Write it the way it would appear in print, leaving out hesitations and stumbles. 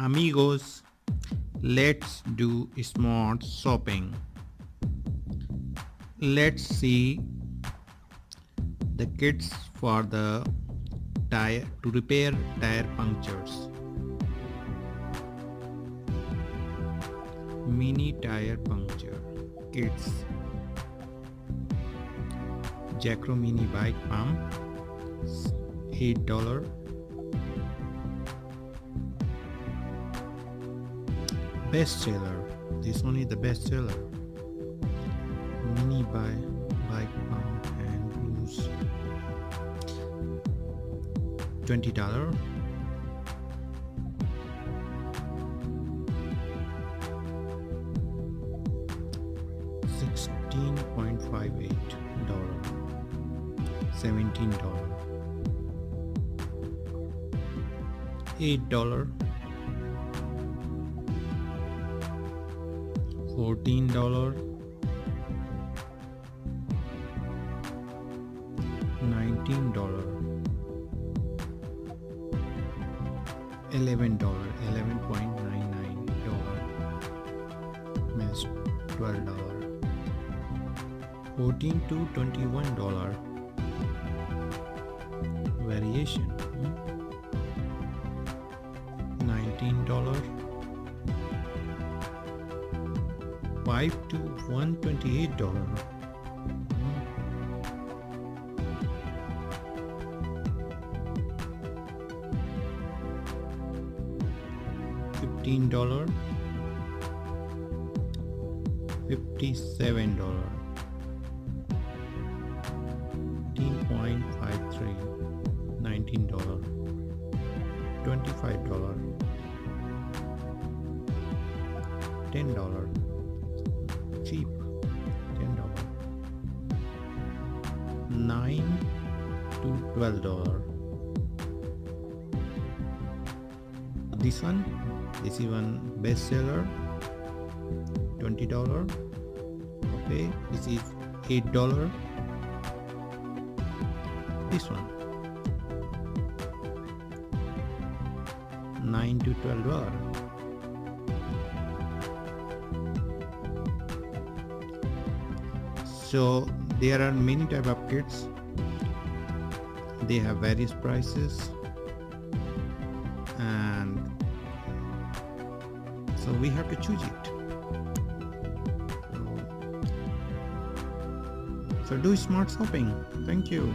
Amigos, let's do smart shopping. Let's see the kits for the tire to repair tire punctures. Mini tire puncture kits. Jacro mini bike pump, $8. Bestseller. This one is the bestseller. Mini bike pump and glues. $20. $16.58. $17. $8. $14. $19. $11. $11.99 means $12. 14 to $21 variation. $19. 5 to $128. $15. $57. 18.53. $19. $25. $10. Cheap. $10. 9 to $12. This is one bestseller. $20. Okay, this is $8. This one 9 to $12. So there are many type of kits. They have various prices, and so we have to choose it. So do smart shopping. Thank you.